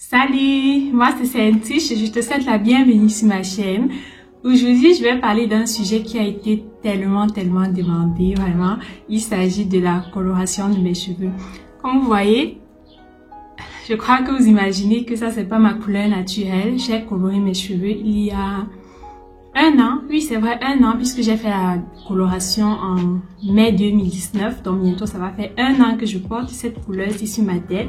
Salut, moi c'est Saint-Tiche et je te souhaite la bienvenue sur ma chaîne. Aujourd'hui, je vais parler d'un sujet qui a été tellement demandé, vraiment. Il s'agit de la coloration de mes cheveux. Comme vous voyez, je crois que vous imaginez que ça c'est pas ma couleur naturelle. J'ai coloré mes cheveux il y a un an, oui c'est vrai, un an, puisque j'ai fait la coloration en mai 2019, donc bientôt ça va faire un an que je porte cette couleur-ci sur ma tête.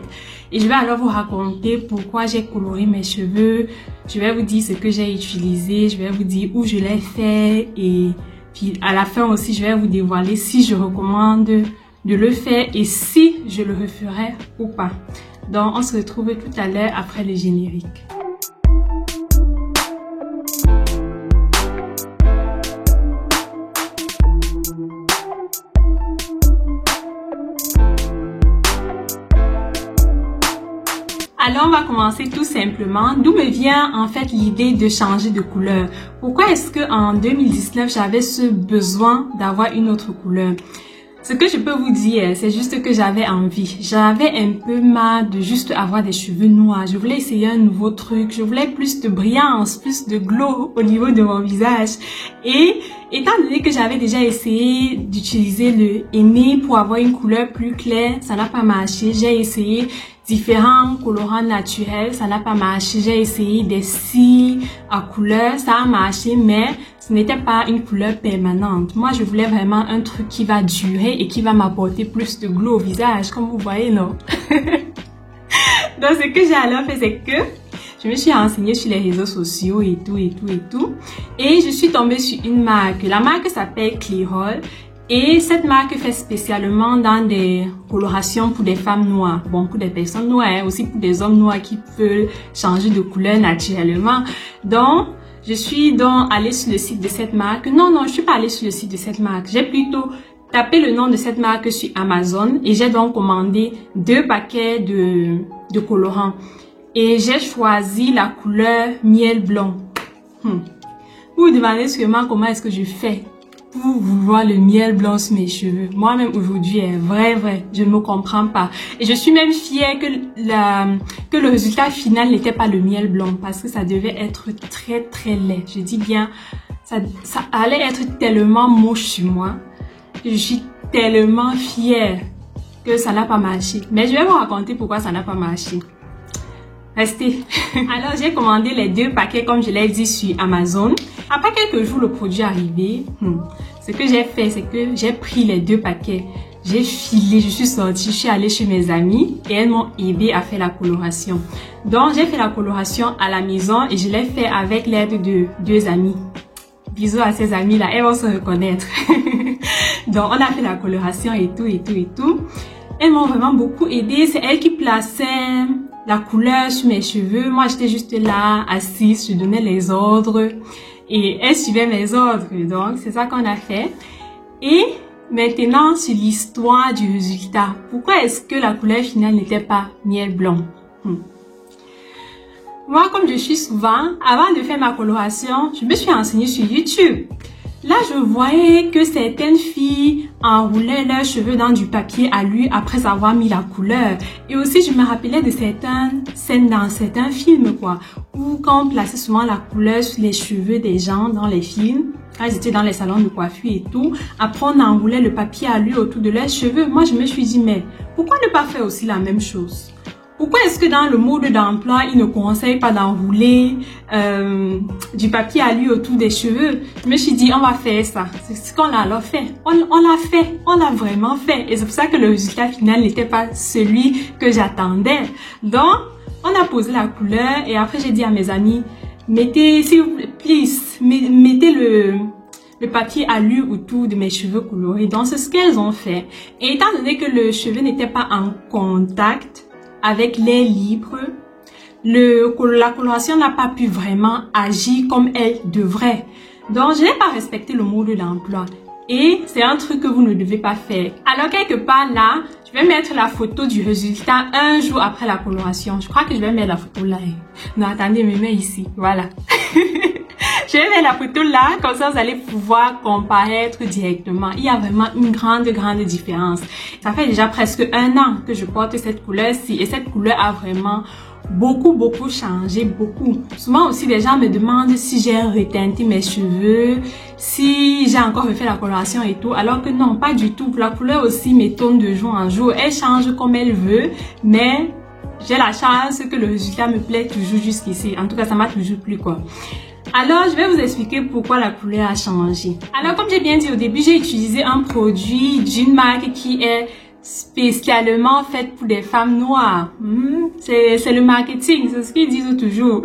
Et je vais alors vous raconter pourquoi j'ai coloré mes cheveux, je vais vous dire ce que j'ai utilisé, je vais vous dire où je l'ai fait et puis à la fin aussi je vais vous dévoiler si je recommande de le faire et si je le referai ou pas. Donc on se retrouve tout à l'heure après le générique. Alors on va commencer tout simplement. D'où me vient en fait l'idée de changer de couleur? Pourquoi est-ce que en 2019 j'avais ce besoin d'avoir une autre couleur? Ce que je peux vous dire, c'est juste que j'avais envie. J'avais un peu marre de juste avoir des cheveux noirs. Je voulais essayer un nouveau truc. Je voulais plus de brillance, plus de glow au niveau de mon visage. Et étant donné que j'avais déjà essayé d'utiliser le henné pour avoir une couleur plus claire, ça n'a pas marché. J'ai essayé différents colorants naturels, ça n'a pas marché. J'ai essayé des cils à couleur, ça a marché, mais ce n'était pas une couleur permanente. Moi, je voulais vraiment un truc qui va durer et qui va m'apporter plus de glow au visage, comme vous voyez, non? Donc, ce que j'ai alors fait, c'est que je me suis renseignée sur les réseaux sociaux et tout. Et je suis tombée sur une marque. La marque s'appelle Clairol. Et cette marque fait spécialement dans des colorations pour des femmes noires. Bon, pour des personnes noires, hein, aussi pour des hommes noirs qui veulent changer de couleur naturellement. Donc, je suis donc allée sur le site de cette marque. Non, je suis pas allée sur le site de cette marque. J'ai plutôt tapé le nom de cette marque sur Amazon et j'ai donc commandé 2 paquets de colorants. Et j'ai choisi la couleur miel blanc. Vous vous demandez sûrement comment est-ce que je fais pour vouloir le miel blanc sur mes cheveux. Moi-même aujourd'hui, vrai, je ne me comprends pas. Et je suis même fière que le résultat final n'était pas le miel blanc parce que ça devait être très laid. Je dis bien, ça allait être tellement moche sur moi. Je suis tellement fière que ça n'a pas marché. Mais je vais vous raconter pourquoi ça n'a pas marché. Restez. Alors, j'ai commandé les 2 paquets comme je l'ai dit sur Amazon. Après quelques jours, le produit est arrivé. Ce que j'ai fait, c'est que j'ai pris les 2 paquets. J'ai filé, je suis sortie, je suis allée chez mes amies et elles m'ont aidé à faire la coloration. Donc, j'ai fait la coloration à la maison et je l'ai fait avec l'aide de 2 amies. Bisous à ces amies-là, elles vont se reconnaître. Donc, on a fait la coloration et tout. Elles m'ont vraiment beaucoup aidé. C'est elles qui plaçaient la couleur sur mes cheveux. Moi, j'étais juste là, assise, je donnais les ordres et elles suivaient mes ordres. Donc, c'est ça qu'on a fait. Et maintenant, sur l'histoire du résultat. Pourquoi est-ce que la couleur finale n'était pas miel blanc? Moi, comme je suis souvent, avant de faire ma coloration, je me suis renseignée sur YouTube. Là, je voyais que certaines filles enroulaient leurs cheveux dans du papier alu après avoir mis la couleur. Et aussi, je me rappelais de certaines scènes dans certains films, quoi, où quand on plaçait souvent la couleur sur les cheveux des gens dans les films, quand ils étaient dans les salons de coiffure et tout, après on enroulait le papier alu autour de leurs cheveux. Moi, je me suis dit, mais pourquoi ne pas faire aussi la même chose? Pourquoi est-ce que dans le mode d'emploi, ils ne conseillent pas d'enrouler du papier alu autour des cheveux? Je me suis dit, on va faire ça. C'est ce qu'on a alors fait. On l'a fait. On l'a vraiment fait. Et c'est pour ça que le résultat final n'était pas celui que j'attendais. Donc, on a posé la couleur et après j'ai dit à mes amis, mettez, s'il vous plaît, please, mettez le papier alu autour de mes cheveux colorés. Donc, c'est ce qu'elles ont fait. Et étant donné que le cheveu n'était pas en contact avec l'air libre, la coloration n'a pas pu vraiment agir comme elle devrait. Donc, je n'ai pas respecté le mode d'emploi. Et c'est un truc que vous ne devez pas faire. Alors, quelque part là, je vais mettre la photo du résultat un jour après la coloration. Je crois que je vais mettre la photo là. Non, attendez, je me mets ici. Voilà. Je vais mettre la photo là, comme ça vous allez pouvoir comparaître directement. Il y a vraiment une grande différence. Ça fait déjà presque un an que je porte cette couleur-ci et cette couleur a vraiment beaucoup changé, beaucoup. Souvent aussi, les gens me demandent si j'ai reteinté mes cheveux, si j'ai encore refait la coloration et tout, alors que non, pas du tout. La couleur aussi m'étonne de jour en jour. Elle change comme elle veut, mais j'ai la chance que le résultat me plaît toujours jusqu'ici. En tout cas, ça m'a toujours plu, quoi. Alors, je vais vous expliquer pourquoi la couleur a changé. Alors, comme j'ai bien dit au début, j'ai utilisé un produit d'une marque qui est spécialement faite pour des femmes noires. C'est le marketing, c'est ce qu'ils disent toujours.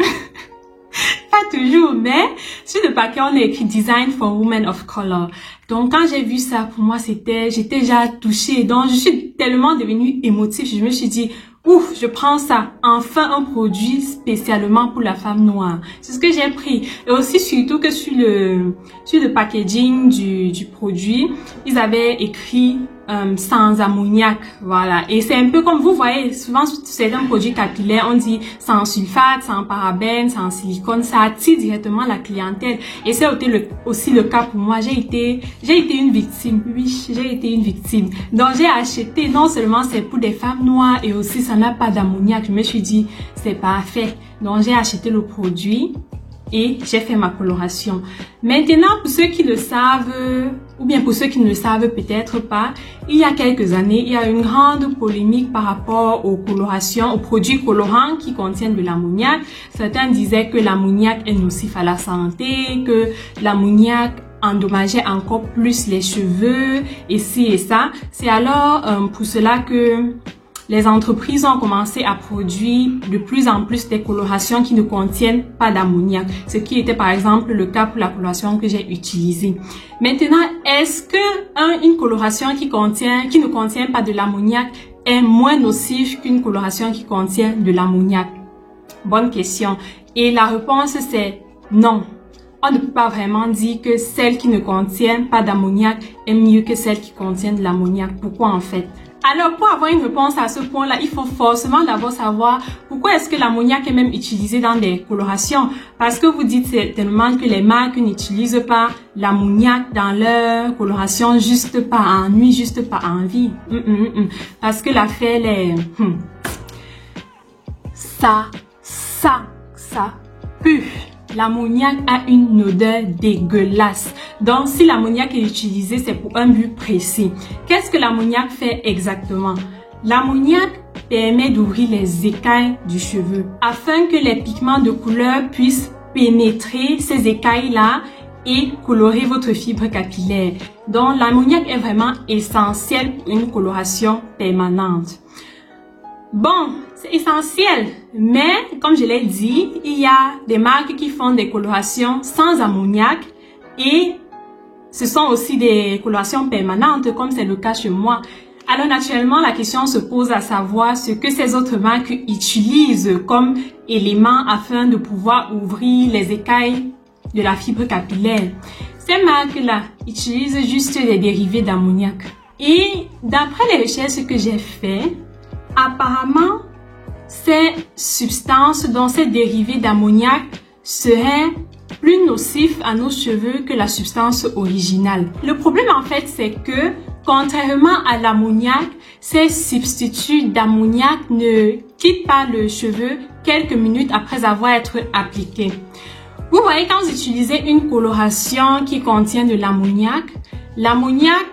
Pas toujours, mais sur le paquet, on a écrit Design for Women of Color. Donc, quand j'ai vu ça, pour moi, j'étais déjà touchée. Donc, je suis tellement devenue émotive. Je me suis dit, ouf, je prends ça. Enfin, un produit spécialement pour la femme noire. C'est ce que j'ai pris. Et aussi, surtout que sur le packaging du produit, ils avaient écrit sans ammoniac. Voilà. Et c'est un peu comme vous voyez, souvent, certains produits capillaires, on dit sans sulfate, sans parabènes, sans silicone. Ça attire directement la clientèle. Et c'est aussi le cas pour moi. J'ai été une victime. Oui, j'ai été une victime. Donc, j'ai acheté, non seulement c'est pour des femmes noires et aussi ça n'a pas d'ammoniac. Je me suis dit, c'est parfait. Donc, j'ai acheté le produit et j'ai fait ma coloration. Maintenant, pour ceux qui le savent, ou bien pour ceux qui ne le savent peut-être pas, il y a quelques années, il y a une grande polémique par rapport aux colorations, aux produits colorants qui contiennent de l'ammoniac. Certains disaient que l'ammoniac est nocif à la santé, que l'ammoniac endommageait encore plus les cheveux, et ci et ça. C'est alors pour cela que les entreprises ont commencé à produire de plus en plus des colorations qui ne contiennent pas d'ammoniac, ce qui était par exemple le cas pour la coloration que j'ai utilisée. Maintenant, est-ce que une coloration qui ne contient pas de l'ammoniac est moins nocive qu'une coloration qui contient de l'ammoniac? Bonne question. Et la réponse c'est non. On ne peut pas vraiment dire que celle qui ne contient pas d'ammoniac est mieux que celle qui contient de l'ammoniac. Pourquoi en fait? Alors, pour avoir une réponse à ce point-là, il faut forcément d'abord savoir pourquoi est-ce que l'ammoniac est même utilisé dans des colorations. Parce que vous dites certainement que les marques n'utilisent pas l'ammoniac dans leur coloration juste par ennui, juste par envie. Parce que l'affaire est... Ça pue. L'ammoniac a une odeur dégueulasse. Donc, si l'ammoniac est utilisé, c'est pour un but précis. Qu'est-ce que l'ammoniac fait exactement? L'ammoniac permet d'ouvrir les écailles du cheveu afin que les pigments de couleur puissent pénétrer ces écailles-là et colorer votre fibre capillaire. Donc, l'ammoniac est vraiment essentiel pour une coloration permanente. Bon, c'est essentiel, mais comme je l'ai dit, il y a des marques qui font des colorations sans ammoniac et ce sont aussi des colorations permanentes comme c'est le cas chez moi. Alors naturellement, la question se pose à savoir ce que ces autres marques utilisent comme élément afin de pouvoir ouvrir les écailles de la fibre capillaire. Ces marques-là utilisent juste des dérivés d'ammoniac. Et d'après les recherches que j'ai faites, apparemment, ces substances, dont ces dérivés d'ammoniac, seraient plus nocifs à nos cheveux que la substance originale. Le problème en fait, c'est que, contrairement à l'ammoniac, ces substituts d'ammoniac ne quittent pas le cheveu quelques minutes après avoir été appliqués. Vous voyez, quand vous utilisez une coloration qui contient de l'ammoniac, l'ammoniac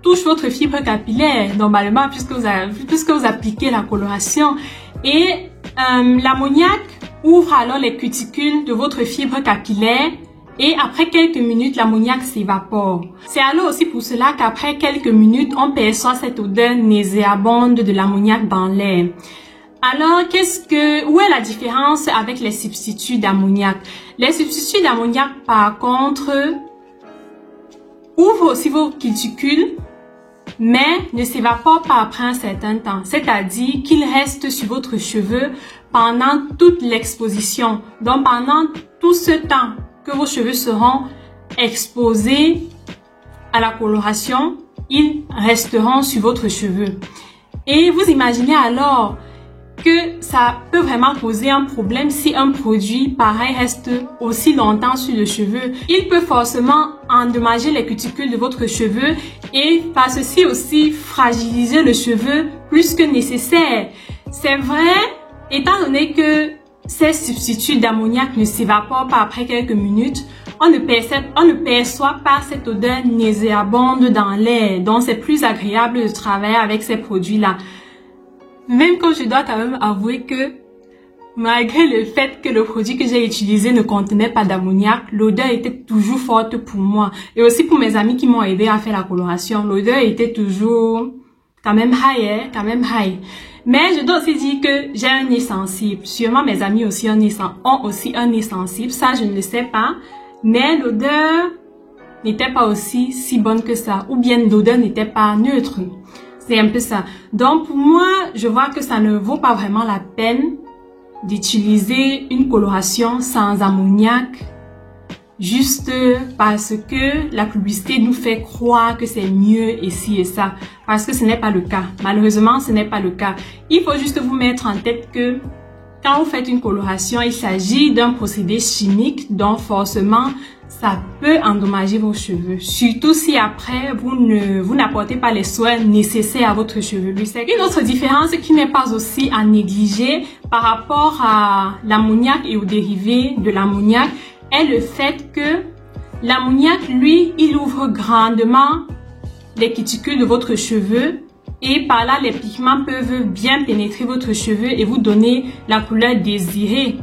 touche votre fibre capillaire normalement puisque vous appliquez la coloration et l'ammoniac ouvre alors les cuticules de votre fibre capillaire et après quelques minutes l'ammoniac s'évapore. C'est alors aussi pour cela qu'après quelques minutes on perçoit cette odeur nauséabonde de l'ammoniac dans l'air. Alors où est la différence avec les substituts d'ammoniac? Les substituts d'ammoniac par contre ouvrent aussi vos cuticules mais ne s'évapore pas après un certain temps, c'est-à-dire qu'il reste sur votre cheveu pendant toute l'exposition. Donc pendant tout ce temps que vos cheveux seront exposés à la coloration, ils resteront sur votre cheveu. Et vous imaginez alors que ça peut vraiment poser un problème si un produit pareil reste aussi longtemps sur le cheveu. Il peut forcément endommager les cuticules de votre cheveu et par ceci aussi fragiliser le cheveu plus que nécessaire. C'est vrai, Étant donné que ces substituts d'ammoniac ne s'évaporent pas après quelques minutes, on ne perçoit pas cette odeur nauséabonde dans l'air. Donc, c'est plus agréable de travailler avec ces produits-là. Même quand je dois quand même avouer que malgré le fait que le produit que j'ai utilisé ne contenait pas d'ammoniac, l'odeur était toujours forte pour moi. Et aussi pour mes amis qui m'ont aidé à faire la coloration, l'odeur était toujours quand même high. Mais je dois aussi dire que j'ai un nez sensible. Sûrement mes amis aussi ont aussi un nez sensible. Ça, je ne le sais pas. Mais l'odeur n'était pas aussi si bonne que ça. Ou bien l'odeur n'était pas neutre. C'est un peu ça. Donc pour moi, je vois que ça ne vaut pas vraiment la peine d'utiliser une coloration sans ammoniac juste parce que la publicité nous fait croire que c'est mieux et ci et ça. Parce que ce n'est pas le cas. Malheureusement, ce n'est pas le cas. Il faut juste vous mettre en tête que quand vous faites une coloration, il s'agit d'un procédé chimique, donc forcément, ça peut endommager vos cheveux. Surtout si après, vous n'apportez pas les soins nécessaires à votre chevelure. C'est une autre différence qui n'est pas aussi à négliger par rapport à l'ammoniac et aux dérivés de l'ammoniac est le fait que l'ammoniac, lui, il ouvre grandement les cuticules de votre cheveu. Et par là, les pigments peuvent bien pénétrer votre cheveu et vous donner la couleur désirée.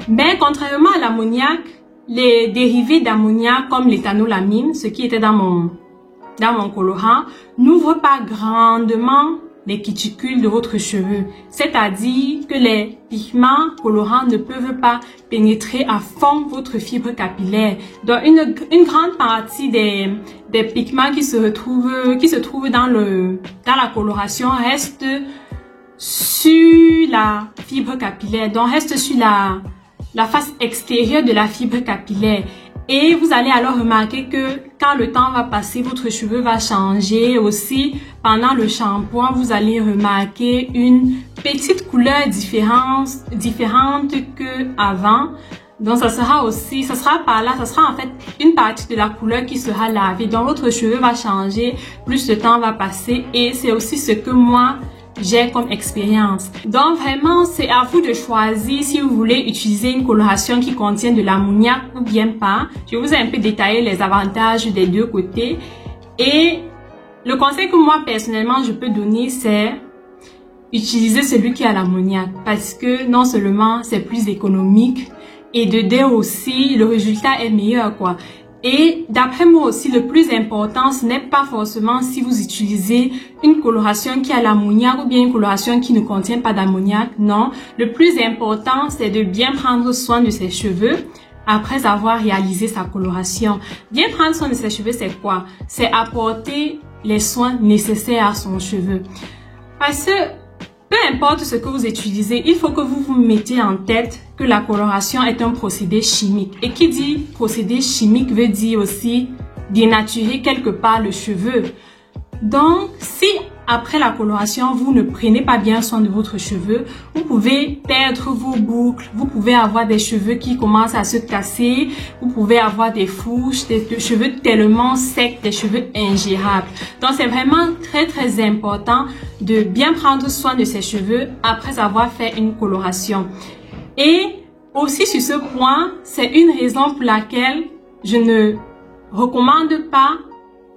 Mais contrairement à l'ammoniac, les dérivés d'ammoniac comme l'éthanolamine, ce qui était dans mon colorant, n'ouvrent pas grandement les cuticules de votre cheveu. C'est-à-dire que les pigments colorants ne peuvent pas pénétrer à fond votre fibre capillaire. Donc une grande partie des pigments qui se trouvent dans la coloration reste sur la fibre capillaire. Donc reste sur la face extérieure de la fibre capillaire. Et vous allez alors remarquer que quand le temps va passer, votre cheveu va changer. Aussi, pendant le shampoing, vous allez remarquer une petite couleur différente que avant. Donc, ça sera en fait une partie de la couleur qui sera lavée. Donc, votre cheveu va changer, plus le temps va passer. Et c'est aussi ce que moi, j'ai comme expérience. Donc vraiment, c'est à vous de choisir si vous voulez utiliser une coloration qui contient de l'ammoniac ou bien pas. Je vous ai un peu détaillé les avantages des deux côtés. Et le conseil que moi, personnellement, je peux donner, c'est utiliser celui qui a l'ammoniac. Parce que non seulement c'est plus économique, et de deux aussi, le résultat est meilleur, quoi. Et d'après moi aussi, le plus important, ce n'est pas forcément si vous utilisez une coloration qui a l'ammoniac ou bien une coloration qui ne contient pas d'ammoniac. Non, le plus important, c'est de bien prendre soin de ses cheveux après avoir réalisé sa coloration. Bien prendre soin de ses cheveux, c'est quoi? C'est apporter les soins nécessaires à son cheveu. Parce que peu importe ce que vous utilisez, il faut que vous vous mettiez en tête que la coloration est un procédé chimique. Et qui dit procédé chimique veut dire aussi dénaturer quelque part le cheveu. Donc, si après la coloration, vous ne prenez pas bien soin de votre cheveu, vous pouvez perdre vos boucles, vous pouvez avoir des cheveux qui commencent à se casser, vous pouvez avoir des fourches, des cheveux tellement secs, des cheveux ingérables. Donc, c'est vraiment très très important de bien prendre soin de ses cheveux après avoir fait une coloration. Et aussi sur ce point, c'est une raison pour laquelle je ne recommande pas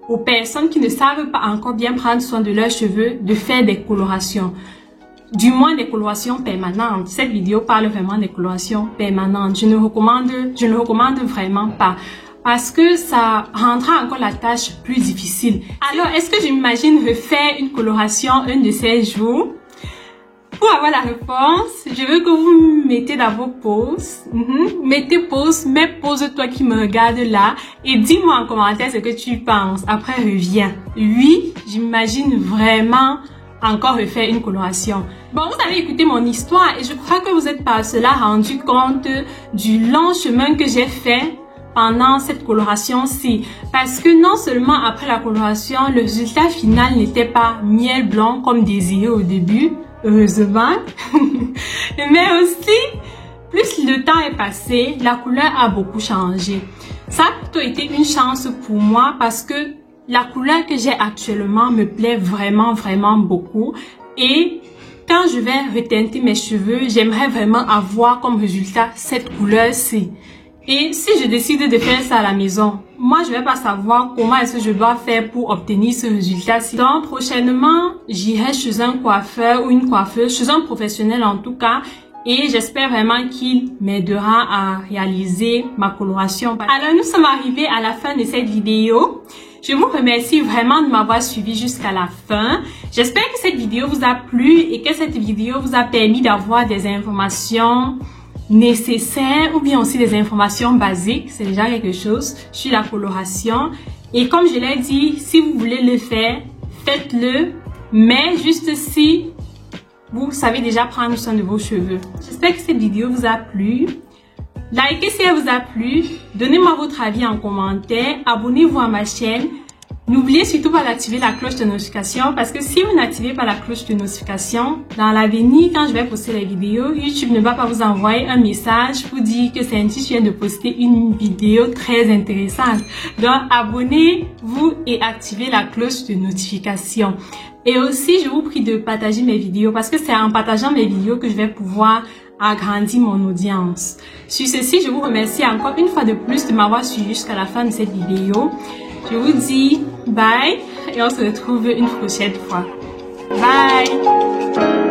aux personnes qui ne savent pas encore bien prendre soin de leurs cheveux de faire des colorations. Du moins des colorations permanentes. Cette vidéo parle vraiment des colorations permanentes. Je ne recommande vraiment pas. Parce que ça rendra encore la tâche plus difficile. Alors, est-ce que je m'imagine refaire une coloration un de ces jours? Pour avoir la réponse, je veux que vous mettez dans vos pauses. Mettez pause, mets pause-toi qui me regarde là et dis-moi en commentaire ce que tu penses. Après, reviens. Oui, j'imagine vraiment encore refaire une coloration. Bon, vous avez écouté mon histoire et je crois que vous êtes par cela rendu compte du long chemin que j'ai fait pendant cette coloration-ci. Parce que non seulement après la coloration, le résultat final n'était pas miel blanc comme désiré au début, heureusement, mais aussi, plus le temps est passé, la couleur a beaucoup changé. Ça a plutôt été une chance pour moi parce que la couleur que j'ai actuellement me plaît vraiment, vraiment beaucoup. Et quand je vais reteinter mes cheveux, j'aimerais vraiment avoir comme résultat cette couleur-ci. Et si je décide de faire ça à la maison, moi je vais pas savoir comment est-ce que je dois faire pour obtenir ce résultat-ci. Donc prochainement, j'irai chez un coiffeur ou une coiffeuse, chez un professionnel en tout cas, et j'espère vraiment qu'il m'aidera à réaliser ma coloration. Alors nous sommes arrivés à la fin de cette vidéo. Je vous remercie vraiment de m'avoir suivi jusqu'à la fin. J'espère que cette vidéo vous a plu et que cette vidéo vous a permis d'avoir des informations nécessaires ou bien aussi des informations basiques. C'est déjà quelque chose sur la coloration. Et comme je l'ai dit, si vous voulez le faire, faites-le. Mais juste si vous savez déjà prendre soin de vos cheveux. J'espère que cette vidéo vous a plu. Likez si elle vous a plu. Donnez-moi votre avis en commentaire. Abonnez-vous à ma chaîne. N'oubliez surtout pas d'activer la cloche de notification parce que si vous n'activez pas la cloche de notification, dans l'avenir, quand je vais poster les vidéos, YouTube ne va pas vous envoyer un message pour dire que Cynthia vient de poster une vidéo très intéressante. Donc, abonnez-vous et activez la cloche de notification. Et aussi, je vous prie de partager mes vidéos parce que c'est en partageant mes vidéos que je vais pouvoir agrandir mon audience. Sur ceci, je vous remercie encore une fois de plus de m'avoir suivi jusqu'à la fin de cette vidéo. Je vous dis bye et on se retrouve une prochaine fois. Bye!